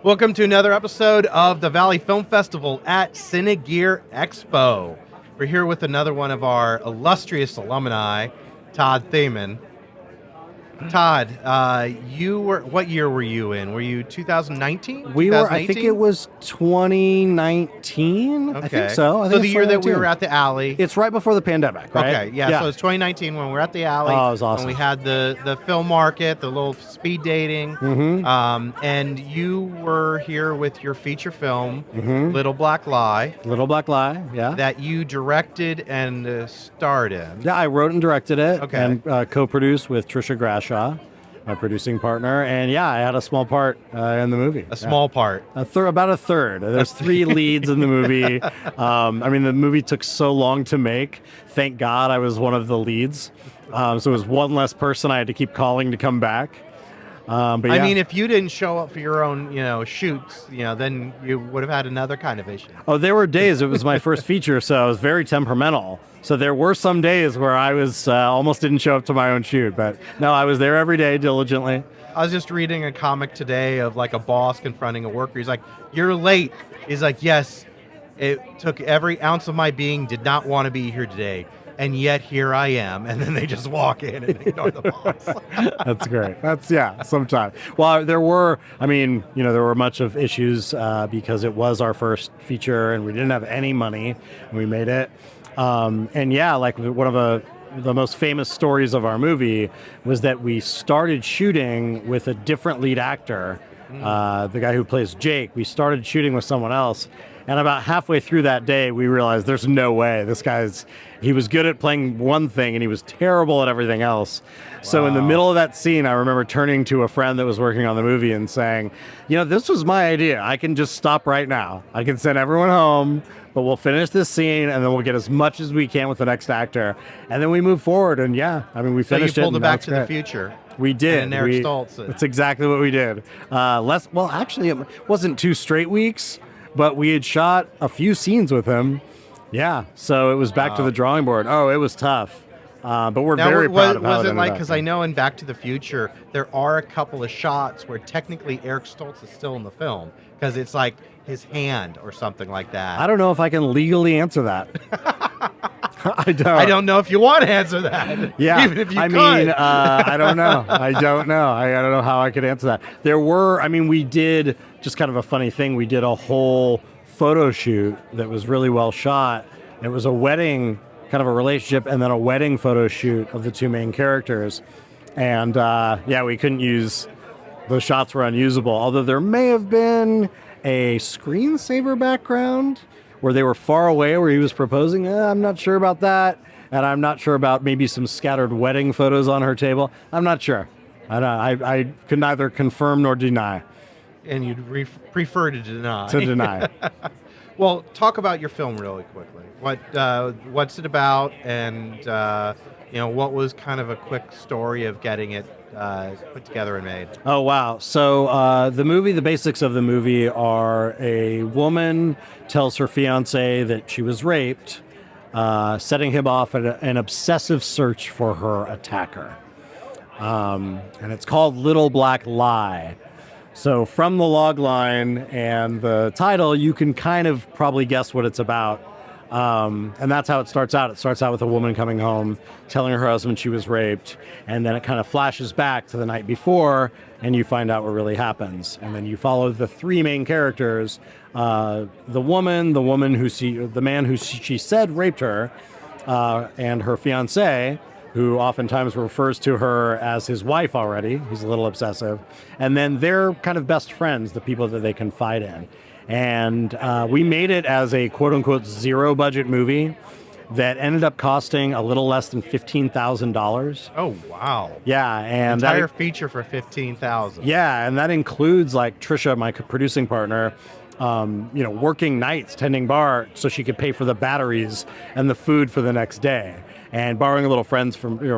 Welcome to another episode of the Valley Film Festival at Cine Expo. We're here with another one of our illustrious alumni, Todd Theman. Todd, what year were you in? Were you 2019? I think it was 2019. Okay. I think so. So the year that we were at the alley. It's right before the pandemic, right? Okay, yeah. So it's 2019 when we were at the alley. Oh, it was awesome. And we had the film market, the little speed dating. Mm-hmm. And you were here with your feature film, Mm-hmm. Little Black Lie. Little Black Lie, yeah. That you directed and starred in. Yeah, I wrote and directed it. Okay. And co-produced with Trisha Grashaw, my producing partner. And yeah, I had a small part in the movie. A small part. About a third. There's 3 leads in the movie. The movie took so long to make. Thank God I was one of the leads. So it was one less person I had to keep calling to come back. But yeah. I mean, if you didn't show up for your own, shoots, then you would have had another kind of issue. Oh, there were days. It was my first feature, so I was very temperamental. So there were some days where I was almost didn't show up to my own shoot. But no, I was there every day diligently. I was just reading a comic today of like a boss confronting a worker. He's like, "You're late." He's like, "Yes, it took every ounce of my being, did not want to be here today. And yet here I am." And then they just walk in and ignore the boss. That's great. Sometimes. Well, there were much of issues because it was our first feature and we didn't have any money and we made it. And yeah, like one of the most famous stories of our movie was that we started shooting with a different lead actor, the guy who plays Jake. We started shooting with someone else. And about halfway through that day, we realized there's no way. He was good at playing one thing and he was terrible at everything else. Wow. So in the middle of that scene, I remember turning to a friend that was working on the movie and saying, this was my idea. I can just stop right now. I can send everyone home, but we'll finish this scene and then we'll get as much as we can with the next actor. And then we move forward. And we finished it. So you pulled it back to the future. We did. And Eric Stoltz. That's exactly what we did. Actually, it wasn't 2 straight weeks. But we had shot a few scenes with him. Yeah, so it was back to the drawing board. Oh, it was tough. But we're very proud of how was it it ended like, up. because I know in Back to the Future, there are a couple of shots where technically Eric Stoltz is still in the film, because it's like his hand or something like that. I don't know if I can legally answer that. I don't know if you want to answer that. Yeah, even if you could. I don't know. I don't know how I could answer that. We did, just kind of a funny thing, we did a whole photo shoot that was really well shot. It was a wedding, kind of a relationship, and then a wedding photo shoot of the 2 main characters. And we couldn't use, those shots were unusable, although there may have been a screensaver background where they were far away where he was proposing. I'm not sure about that. And I'm not sure about maybe some scattered wedding photos on her table. I'm not sure. I could neither confirm nor deny. And you'd prefer to deny. To deny. Well, talk about your film really quickly. What's it about? And, what was kind of a quick story of getting it put together and made? Oh, wow. So the basics of the movie are a woman tells her fiancé that she was raped, setting him off at an obsessive search for her attacker. And it's called Little Black Lie. So from the log line and the title, you can kind of probably guess what it's about. And that's how it starts out. It starts out with a woman coming home, telling her husband she was raped, and then it kind of flashes back to the night before, and you find out what really happens. And then you follow the 3 main characters, the man who she said raped her, and her fiancé, who oftentimes refers to her as his wife already. He's a little obsessive. And then they're kind of best friends, the people that they confide in. And we made it as a quote-unquote zero-budget movie that ended up costing a little less than $15,000. Oh, wow. Yeah. And entire feature for $15,000. Yeah, and that includes, like, Trisha, my producing partner, working nights, tending bar so she could pay for the batteries and the food for the next day, and borrowing a little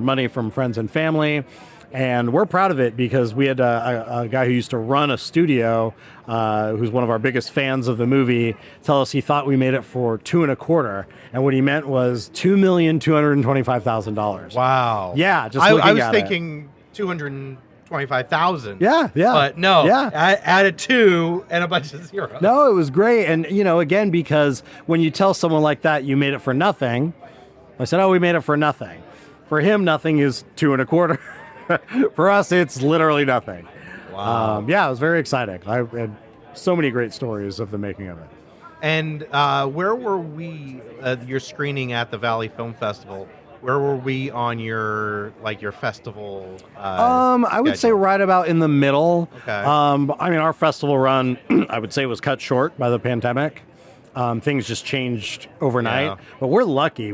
money from friends and family. And we're proud of it because we had a guy who used to run a studio, who's one of our biggest fans of the movie, tell us he thought we made it for $2.25 million. And what he meant was $2,225,000. Wow. Yeah, just I looking was at thinking $225,000 $25,000. Yeah, yeah. But no, Yeah. add a 2 and a bunch of zeros. No, it was great. And, again, because when you tell someone like that you made it for nothing, I said, oh, we made it for nothing. For him, nothing is 2 1/4. For us, it's literally nothing. Wow. Yeah, it was very exciting. I had so many great stories of the making of it. And where were we? Your screening at the Valley Film Festival. Where were we on your festival? I would say schedule? right about in the middle. Okay. Our festival run, I would say, was cut short by the pandemic. Things just changed overnight, Yeah. but we're lucky.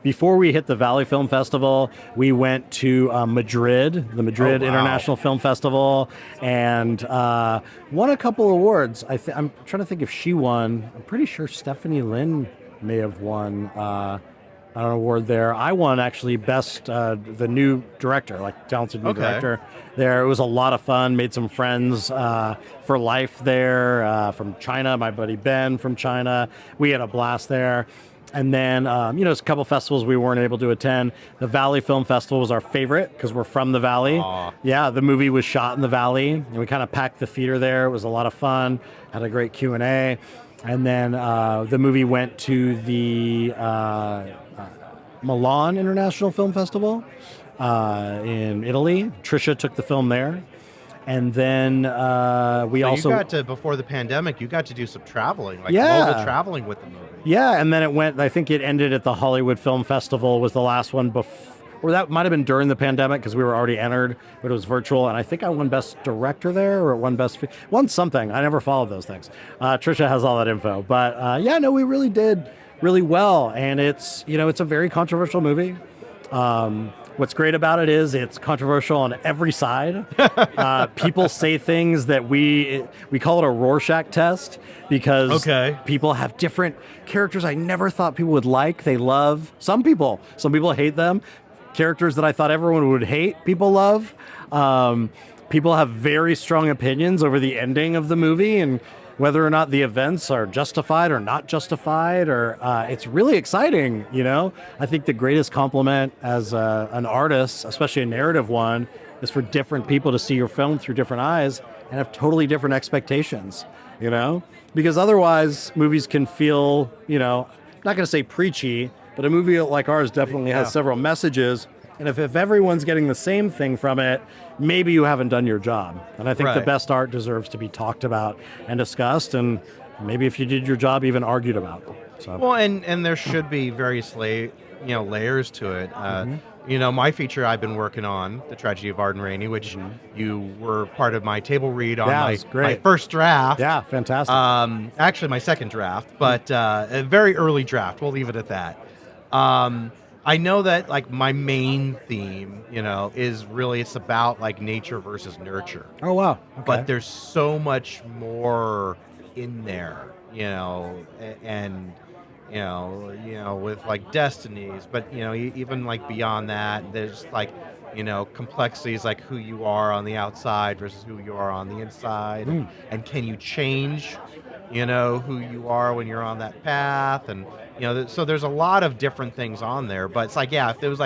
Before we hit the Valley Film Festival, we went to Madrid, the Madrid Oh, wow. International Film Festival, and won a couple awards. I'm trying to think if she won. I'm pretty sure Stephanie Lynn may have won an award there. I won actually best the new director, like talented new Okay. director. There, it was a lot of fun. Made some friends for life there from China. My buddy Ben from China. We had a blast there. And then, there's a couple festivals we weren't able to attend. The Valley Film Festival was our favorite because we're from the Valley. Aw. Yeah, the movie was shot in the Valley, and we kind of packed the theater there. It was a lot of fun. Had a great Q&A. And then the movie went to the Milan International Film Festival in Italy. Trisha took the film there. And then we So also... you got to, before the pandemic, you got to do some traveling, Yeah. global traveling with the movie. Yeah, and then I think it ended at the Hollywood Film Festival was the last one or that might have been during the pandemic because we were already entered, but it was virtual. And I think I won Best Director there or won something. I never followed those things. Trisha has all that info. But we really did really well. And it's a very controversial movie. What's great about it is it's controversial on every side. People say things that we call it a Rorschach test because people have different characters I never thought people would like. They love some people hate them. Characters that I thought everyone would hate, people love. People have very strong opinions over the ending of the movie and whether or not the events are justified or not justified, or it's really exciting, I think the greatest compliment as an artist, especially a narrative one, is for different people to see your film through different eyes and have totally different expectations, Because otherwise, movies can feel, I'm not going to say preachy, but a movie like ours definitely has several messages. And if everyone's getting the same thing from it, maybe you haven't done your job. And I think the best art deserves to be talked about and discussed, and maybe if you did your job, even argued about. So. Well, and there should be various layers to it. My feature I've been working on, The Tragedy of Arden Rainey, which you were part of my table read on my first draft. Yeah, fantastic. Actually, my second draft, but a very early draft. We'll leave it at that. I know that my main theme, is really it's about nature versus nurture. Oh wow! Okay. But there's so much more in there, and with destinies, but even beyond that, there's complexities like who you are on the outside versus who you are on the inside, and can you change, who you are when you're on that path, and so there's a lot of different things on there. But it's if there was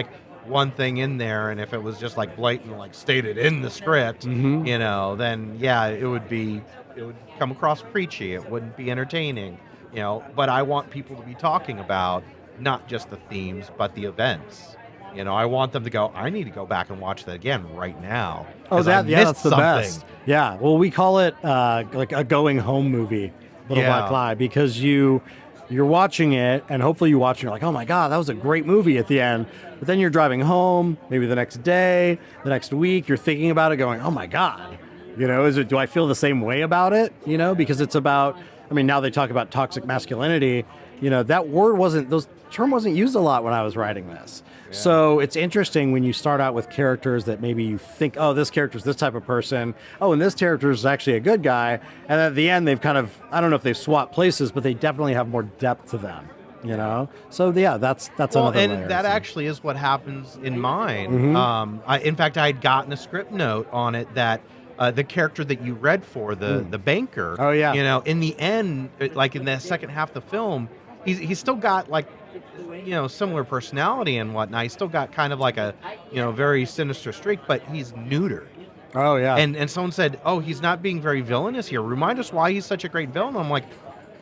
one thing in there, and if it was just blatant stated in the script, then it would come across preachy. It wouldn't be entertaining, But I want people to be talking about not just the themes, but the events. I want them to go, I need to go back and watch that again right now. Oh, that's the something. best. Yeah, well, we call it a going home movie, Little Black Lie, because you're watching it, and hopefully you watch and you're like, oh my God, that was a great movie at the end. But then you're driving home, maybe the next day, the next week, you're thinking about it going, oh my God, do I feel the same way about it? Because it's about, now they talk about toxic masculinity, those term wasn't used a lot when I was writing this. Yeah. So it's interesting when you start out with characters that maybe you think, oh, this character's this type of person. Oh, and this character is actually a good guy. And at the end, they've kind of, I don't know if they've swapped places, but they definitely have more depth to them, So yeah, that's another layer. And that actually is what happens in mine. Mm-hmm. In fact, I had gotten a script note on it that the character that you read for, the banker, oh yeah, in the end, in the second half of the film, he's still got similar personality and whatnot. He's still got kind of a very sinister streak, but he's neutered. Oh yeah. And someone said, "Oh, he's not being very villainous here. Remind us why he's such a great villain." I'm like,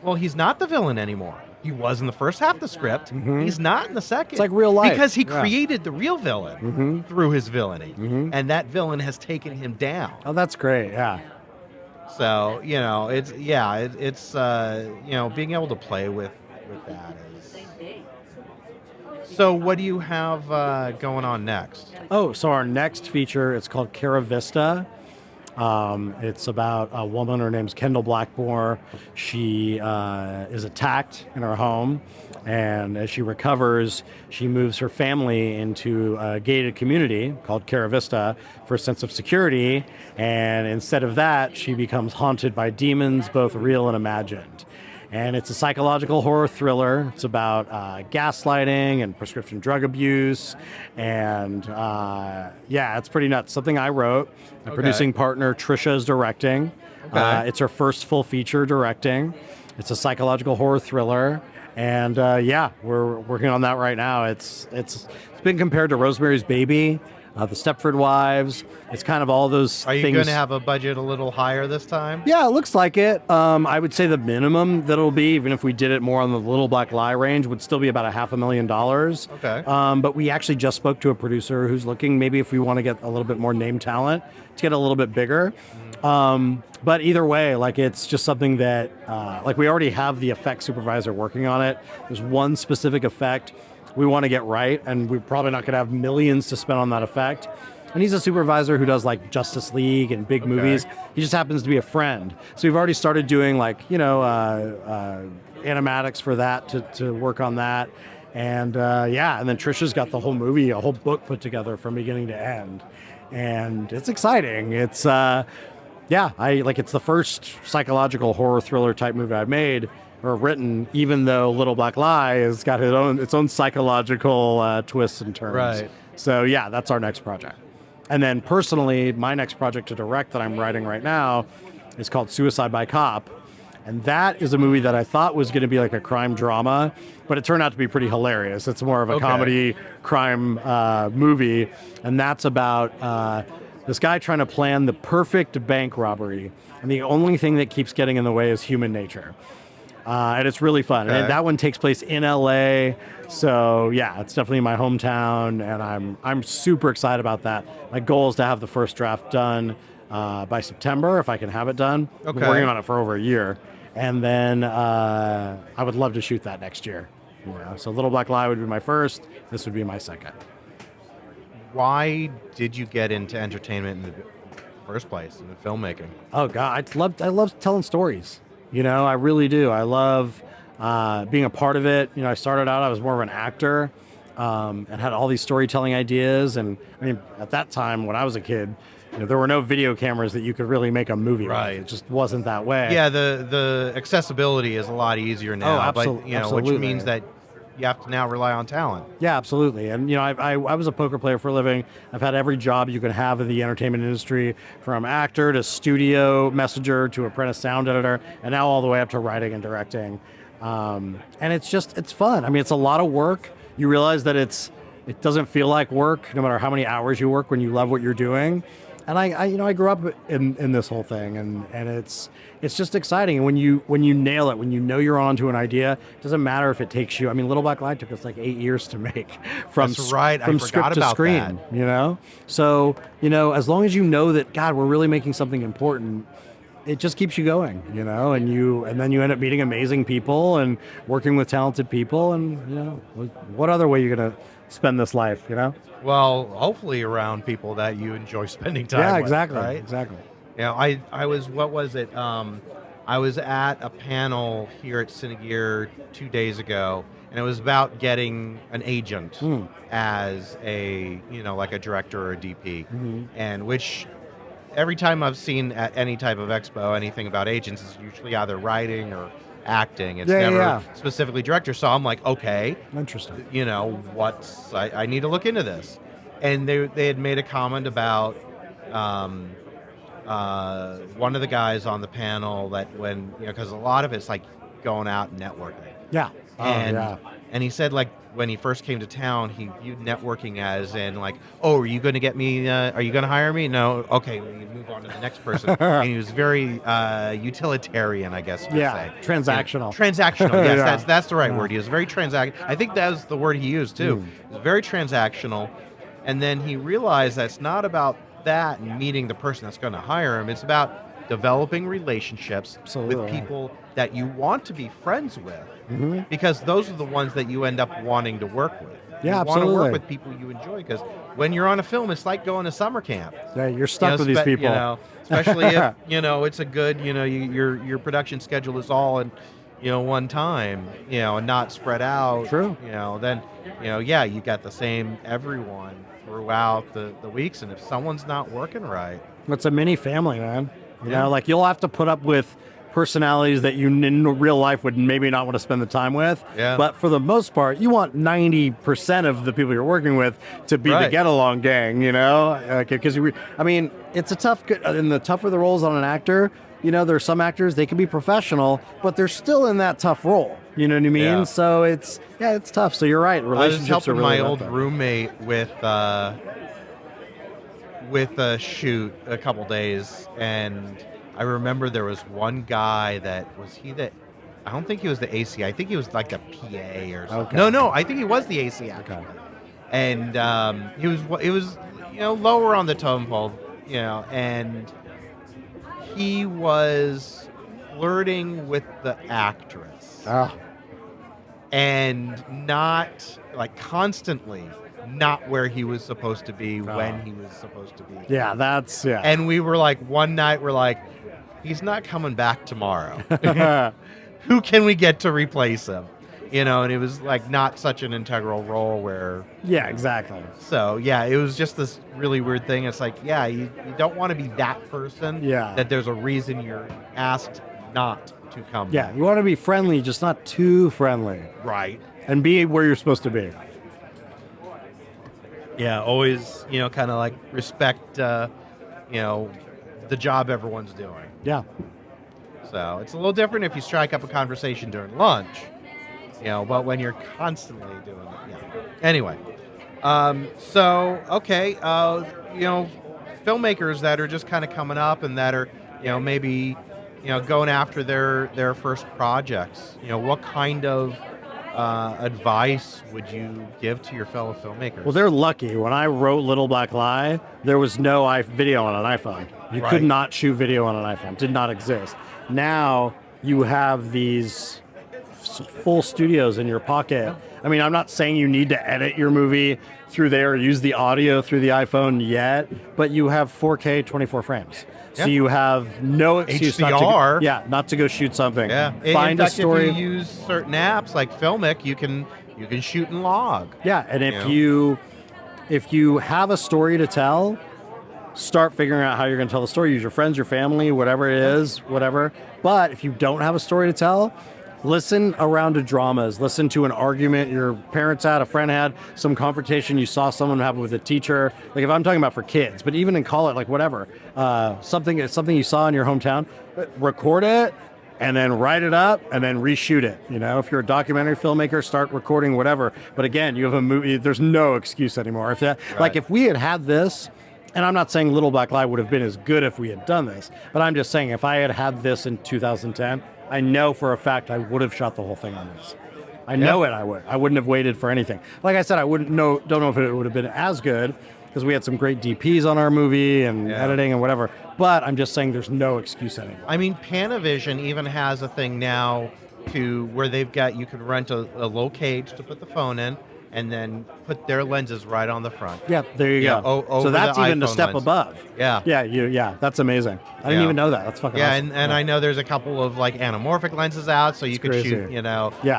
"Well, he's not the villain anymore. He was in the first half of the script. He's not in the second. It's like real life. Because he Yeah. created the real villain through his villainy, and that villain has taken him down. Oh, that's great. Yeah. So it's being able to play with that is. So what do you have going on next? Oh, so our next feature, it's called Cara Vista. It's about a woman, her name's Kendall Blackmore. She is attacked in her home, and as she recovers, she moves her family into a gated community called Cara Vista for a sense of security, and instead of that, she becomes haunted by demons, both real and imagined. And it's a psychological horror thriller. It's about gaslighting and prescription drug abuse. And it's pretty nuts. Something I wrote. My producing partner, Trisha, is directing. Okay. It's her first full feature directing. It's a psychological horror thriller. And we're working on that right now. It's been compared to Rosemary's Baby, The Stepford Wives. It's kind of all those Are you things. going to have a budget a little higher this time? Yeah, it looks like it. I would say the minimum that it'll be, even if we did it more on the Little Black Lie range, would still be about $500,000. Okay. But we actually just spoke to a producer who's looking maybe if we want to get a little bit more name talent to get a little bit bigger. But either way, like it's just something that, we already have the effect supervisor working on it. There's one specific effect we want to get right, and we're probably not going to have millions to spend on that effect. And he's a supervisor who does like Justice League and big movies. He just happens to be a friend. So we've already started doing animatics for that to work on that. And and then Trisha's got the whole movie, a whole book put together from beginning to end. And it's exciting. It's it's the first psychological horror thriller type movie I've made or written, even though Little Black Lie has got its own psychological twists and turns. Right. So that's our next project. And then personally, my next project to direct that I'm writing right now is called Suicide by Cop. And that is a movie that I thought was going to be like a crime drama, but it turned out to be pretty hilarious. It's more of a comedy crime movie. And that's about this guy trying to plan the perfect bank robbery. And the only thing that keeps getting in the way is human nature. And it's really fun. Okay. And that one takes place in LA. So it's definitely my hometown, and I'm super excited about that. My goal is to have the first draft done by September, if I can have it done. Okay. I've been working on it for over a year. And then I would love to shoot that next year. So Little Black Lie would be my first. This would be my second. Why did you get into entertainment in the first place, in filmmaking? Oh God, I love telling stories. I really do. I love being a part of it. I started out, I was more of an actor and had all these storytelling ideas. And I mean, at that time when I was a kid, there were no video cameras that you could really make a movie Right. with. It just wasn't that way. Yeah, the accessibility is a lot easier now, but absolutely. which means that you have to now rely on talent. Yeah, absolutely. And I was a poker player for a living. I've had every job you can have in the entertainment industry, from actor to studio messenger to apprentice sound editor, and now all the way up to writing and directing. And it's fun. I mean, it's a lot of work. You realize that it doesn't feel like work, no matter how many hours you work, when you love what you're doing. And I grew up in this whole thing, and it's just exciting. And when you nail it, when you're onto an idea, it doesn't matter if it takes you. I mean, Little Black Lie took us like 8 years to make from That's right. I from forgot script to about screen. that. So as long as you know that, God, we're really making something important, it just keeps you going. And then you end up meeting amazing people and working with talented people. And what other way are you gonna spend this life? Well, hopefully around people that you enjoy spending time with. Yeah, exactly. Right? Exactly. I was, what was it? I was at a panel here at Cine 2 days ago, and it was about getting an agent as a, like a director or a DP. And which every time I've seen at any type of expo, anything about agents is usually either writing or acting. It's never specifically director. So I'm like, okay, Interesting. I need to look into this. And they had made a comment about one of the guys on the panel that because a lot of it's like going out and networking. Yeah. And yeah. and he said, like, when he first came to town, he viewed networking as in, like, oh, are you going to get me? Are you going to hire me? No. Okay, well, you move on to the next person. And he was very utilitarian, I guess you could say. Transactional. Transactional. Yes, Yeah. that's the right Yeah. word. He was very I think that was the word he used too. He was very transactional. And then he realized that it's not about that and meeting the person that's going to hire him. It's about developing relationships Absolutely. with people that you want to be friends with, Mhm. because those are the ones that you end up wanting to work with. Yeah, you want to absolutely. work with people you enjoy, because when you're on a film, it's like going to summer camp. Yeah, you're stuck with these spe- people. Especially if it's a good, your production schedule is all in one time, and not spread out. True. Then yeah, you got the same everyone throughout the weeks, and if someone's not working right, It's a mini family, man. You Yeah. know, like you'll have to put up with personalities that you in real life would maybe not want to spend the time with. Yeah. But for the most part, you want 90% of the people you're working with to be the Right. get along gang, because it's a tough, and the tougher the roles on an actor, there's some actors, they can be professional, but they're still in that tough role. You know what I mean? Yeah. So it's tough. So you're right. I was Relationships helping are really my about old that. roommate with a shoot a couple days, and I remember there was one guy that I don't think he was the AC. I think he was like the PA or something. Okay. No, I think he was the AC actually. Okay. And it was lower on the totem pole, and he was flirting with the actress. Ah, And not like constantly, not where he was supposed to be when he was supposed to be. yeah, that's And we were like, one night we're like, he's not coming back tomorrow. Who can we get to replace him? And it was like not such an integral role where. yeah, exactly. So yeah, it was just this really weird thing. It's like, yeah, you don't want to be that person. Yeah. That there's a reason you're asked not to come. Yeah, you want to be friendly, just not too friendly, Right. and be where you're supposed to be. Yeah, always, kind of like respect, the job everyone's doing. Yeah, So it's a little different if you strike up a conversation during lunch, but when you're constantly doing it, yeah. Anyway, okay, filmmakers that are just kind of coming up and that are, maybe, going after their first projects, what kind of advice would you give to your fellow filmmakers? well, they're lucky. When I wrote Little Black Lie, there was no video on an iPhone. You Right. could not shoot video on an iPhone. It did not exist. Now you have these full studios in your pocket. I mean, I'm not saying you need to edit your movie through there, use the audio through the iPhone yet, but you have 4K 24 frames. So Yeah. you have no excuse HDR. not to go shoot something. Yeah. Find in a fact, story. if you use certain apps like Filmic, you can shoot in log. Yeah, and You if you have a story to tell, start figuring out how you're going to tell the story. Use your friends, your family, whatever it is, whatever. But if you don't have a story to tell, listen around to dramas. Listen to an argument your parents had, a friend had, some confrontation you saw someone have with a teacher. Like if I'm talking about for kids, but even in college, like whatever, something you saw in your hometown, record it. And then write it up and then reshoot it. If you're a documentary filmmaker, start recording whatever. But again, you have a movie, there's no excuse anymore. If we had this, and I'm not saying Little Black Lie would have been as good if we had done this, but I'm just saying if I had this in 2010, I know for a fact I would have shot the whole thing on this. I know it, I would. I wouldn't have waited for anything. Like I said, I don't know if it would have been as good, because we had some great DPs on our movie and editing and whatever. But I'm just saying there's no excuse anymore. I mean, Panavision even has a thing now where you can rent a low cage to put the phone in and then put their lenses right on the front. Yeah, there you go. Over so that's the even a iPhone step lens. above. Yeah. Yeah, that's amazing. I didn't Yeah. even know that. That's fucking Yeah, awesome. and I know there's a couple of like anamorphic lenses out, so you could crazy. shoot,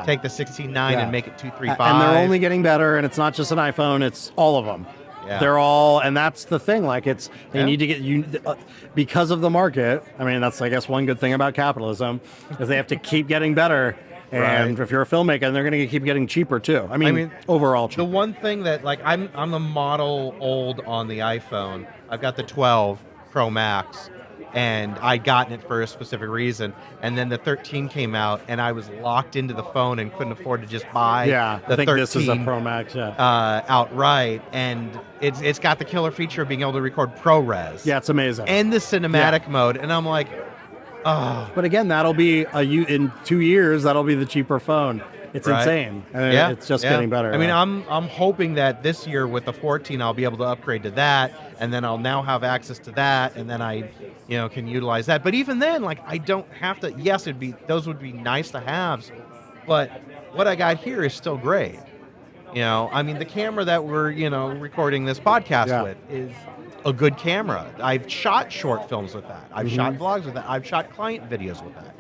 take the 16:9 Yeah. and make it 2.35. And they're only getting better, and it's not just an iPhone, it's all of them. Yeah. They're all, and that's the thing. Like they Yeah. need to get because of the market. I mean, that's I guess one good thing about capitalism is they have to keep getting better. And Right. if you're a filmmaker, they're going to keep getting cheaper too. I mean overall cheaper. The one thing that like I'm a model old on the iPhone. I've got the 12 Pro Max, and I'd gotten it for a specific reason. And then the 13 came out, and I was locked into the phone and couldn't afford to just buy the I think 13 this is a Pro Max. Yeah, outright. And it's got the killer feature of being able to record ProRes. yeah, it's amazing. And the cinematic mode. And I'm like, oh. But again, that'll be in 2 years. That'll be the cheaper phone. It's Right. insane. And it's just getting better. I mean, I'm hoping that this year with the 14, I'll be able to upgrade to that, and then I'll now have access to that, and then I, can utilize that. But even then, like, I don't have to. Yes, those would be nice to have, but what I got here is still great. I mean, the camera that we're recording this podcast with is a good camera. I've shot short films with that. I've shot vlogs with that. I've shot client videos with that.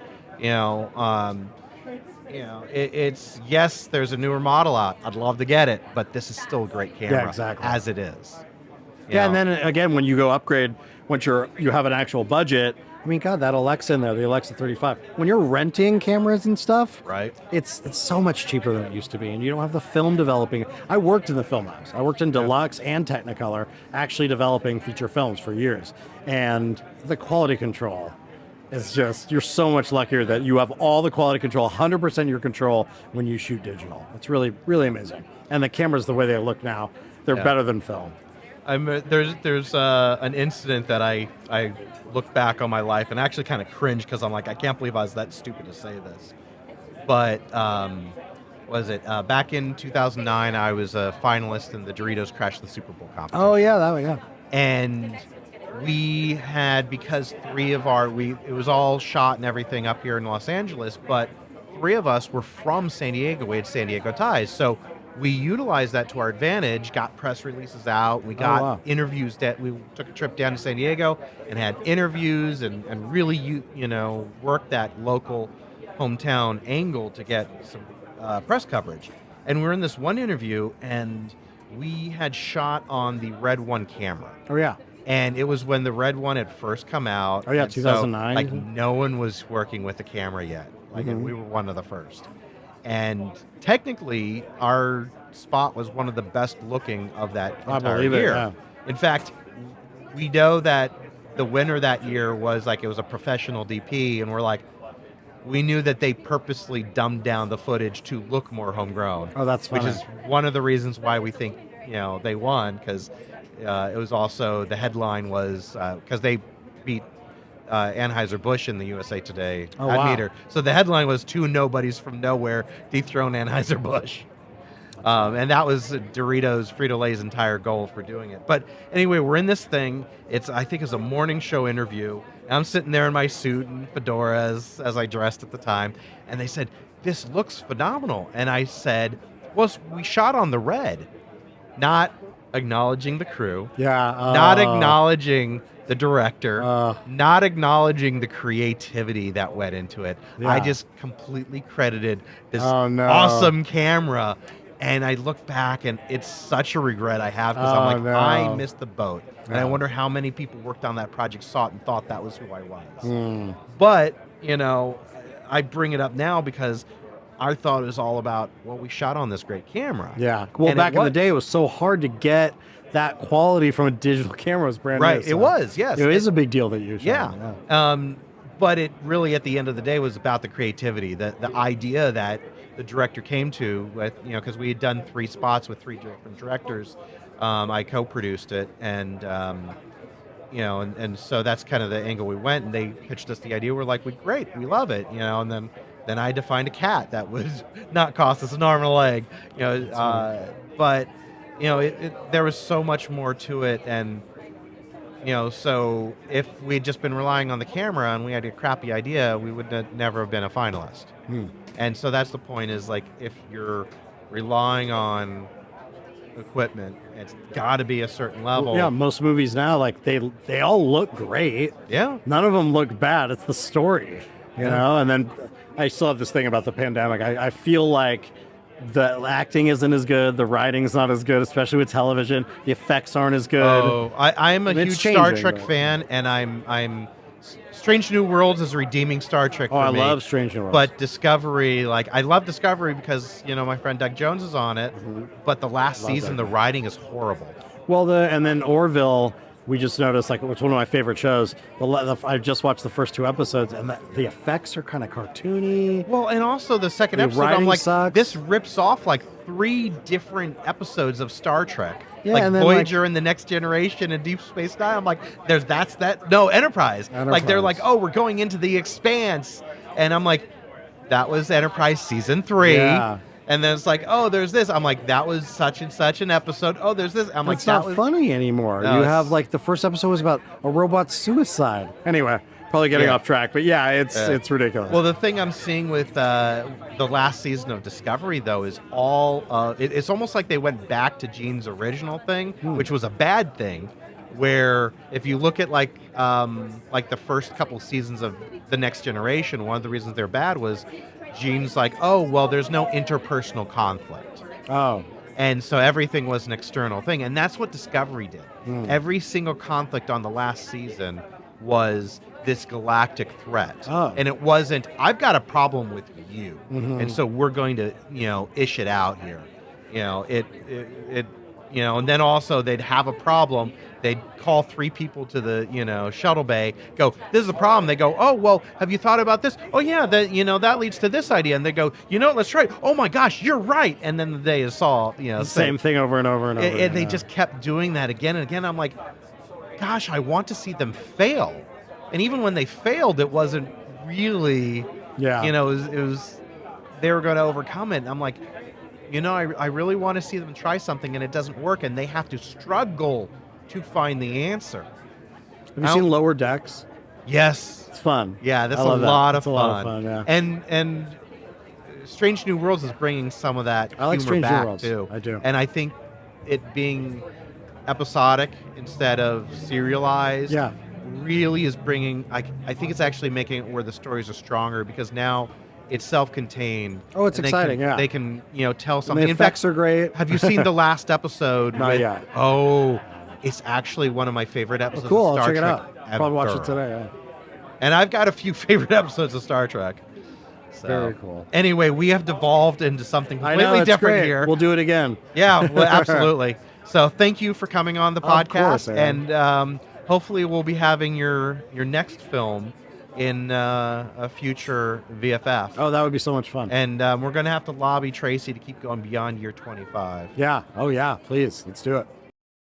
It's yes, there's a newer model out. I'd love to get it, but this is still a great camera exactly. as it is. And then again, when you go upgrade, once you have an actual budget, I mean, God, that Alexa in there, the Alexa 35. When you're renting cameras and stuff, right? It's so much cheaper than it used to be, and you don't have the film developing. I worked in the film house. I worked in Deluxe and Technicolor, actually developing feature films for years, and the quality control. It's just, you're so much luckier that you have all the quality control, 100% your control when you shoot digital. It's really, really amazing. And the cameras, the way they look now, they're better than film. There's an incident that I look back on my life and actually kind of cringe because I'm like, I can't believe I was that stupid to say this. But back in 2009, I was a finalist in the Doritos Crash the Super Bowl competition. Oh yeah, that way, yeah. And we had, because it was all shot and everything up here in Los Angeles, but 3 of us were from San Diego. We had San Diego ties. So we utilized that to our advantage, got press releases out. We got interviews we took a trip down to San Diego and had interviews and really, worked that local hometown angle to get some press coverage. And we're in this one interview, and we had shot on the Red One camera. Oh yeah. And it was when the Red One had first come out. Oh yeah, 2009. So, like, no one was working with the camera yet. Like, we were one of the first. And technically, our spot was one of the best looking of that entire year. Yeah. In fact, we know that the winner that year was it was a professional DP, and we're like, we knew that they purposely dumbed down the footage to look more homegrown. Oh, that's funny. Which is one of the reasons why we think they won, because it was also, the headline was because they beat Anheuser-Busch in the USA Today meter. So the headline was 2 nobodies from nowhere dethrone Anheuser-Busch. And that was Doritos, Frito-Lay's entire goal for doing it. But anyway, we're in this thing. I think it's a morning show interview. And I'm sitting there in my suit and fedora as I dressed at the time. And they said, "This looks phenomenal." And I said, "Well, we shot on the Red." Not acknowledging the crew. Not acknowledging the director, not acknowledging the creativity that went into it. I just completely credited this awesome camera. And I look back, and it's such a regret I have, because I'm like, I missed the boat. And I wonder how many people worked on that project, saw it, and thought that was who I was. But, I bring it up now because I thought it was all about, we shot on this great camera. Yeah. Well, back in the day, it was so hard to get that quality from a digital camera. It was brand new. Right, it was, yes. It is a big deal that you shot. Yeah. But it really, at the end of the day, was about the creativity, the idea that the director came to with, because we had done 3 spots with 3 different directors. I co-produced it, and and so that's kind of the angle we went, and they pitched us the idea. We're like, great, we love it, and then I had to find a cat that would not cost us an arm and a leg, but there was so much more to it, and so if we'd just been relying on the camera and we had a crappy idea, we would never have been a finalist. And so that's the point, is like, if you're relying on equipment, it's got to be a certain level. Yeah, most movies now, like, they all look great. Yeah. None of them look bad. It's the story, you know? And then I still have this thing about the pandemic. I feel like the acting isn't as good, the writing's not as good, especially with television. The effects aren't as good. Oh, I'm a huge Star Trek fan, and I'm Strange New Worlds is redeeming Star Trek for me. I love Strange New Worlds. But Discovery, I love Discovery because, my friend Doug Jones is on it, but the last season, the writing is horrible. Well, and then Orville, we just noticed, like, it's one of my favorite shows. I just watched the first 2 episodes, and the effects are kind of cartoony. Well, and also the second The episode, I'm writing like, sucks. this rips off like 3 different episodes of Star Trek. Yeah, like and then, Voyager and the Next Generation and Deep Space Nine. I'm like, no, Enterprise. Like they're like, oh, we're going into the Expanse, and I'm like, that was Enterprise season 3. Yeah. And then it's like, oh, there's this. I'm like, that was such and such an episode. Oh, there's this. I'm like, It's not funny anymore. No, You it's- have, like, the first episode was about a robot's suicide. Anyway, probably getting Yeah. off track, but yeah, it's ridiculous. Well, the thing I'm seeing with the last season of Discovery, though, is it's almost like they went back to Gene's original thing, which was a bad thing. Where if you look at like the first couple seasons of the Next Generation, one of the reasons they're bad was Gene's like, oh, well, there's no interpersonal conflict. Oh, And so everything was an external thing. And that's what Discovery did. Every single conflict on the last season was this galactic threat. Oh. And it wasn't, I've got a problem with you. Mhm. And so we're going to, ish it out here. And then also they'd have a problem. They'd call 3 people to the, shuttle bay, go, this is a problem. They go, oh, well, have you thought about this? Oh, yeah, that leads to this idea. And they go, let's try it. Oh, my gosh, you're right. And then the day is solved. the same thing over and over and over. And they just kept doing that again and again. I'm like, gosh, I want to see them fail. And even when they failed, it wasn't really, Yeah. it was they were going to overcome it. And I'm like, I really want to see them try something and it doesn't work and they have to struggle to find the answer. Have you seen Lower Decks? Yes. It's fun. Yeah, that's I a love that. lot of It's a fun. lot of fun, yeah. And Strange New Worlds is bringing some of that I like humor Strange New back Worlds. too. I do. And I think it being episodic instead of serialized Yeah. really is bringing, I think it's actually making it where the stories are stronger because now it's self-contained. Oh, it's and exciting, yeah. They can, tell And something. the In fact, effects are great. have you seen the last episode? Not yet. Oh, it's actually one of my favorite episodes Cool, of I'll Star check it Trek out. I'll probably watch ever. it today. Yeah. And I've got a few favorite episodes of Star Trek. So, Very cool. Anyway, we have devolved into something I completely know, it's different great. here. We'll do it again. Yeah, well, absolutely. So thank you for coming on the Of podcast. course, Aaron. And hopefully we'll be having your next film in a future VFF. Oh, that would be so much fun. And we're going to have to lobby Tracy to keep going beyond year 25. Yeah. Oh, yeah. Please. Let's do it.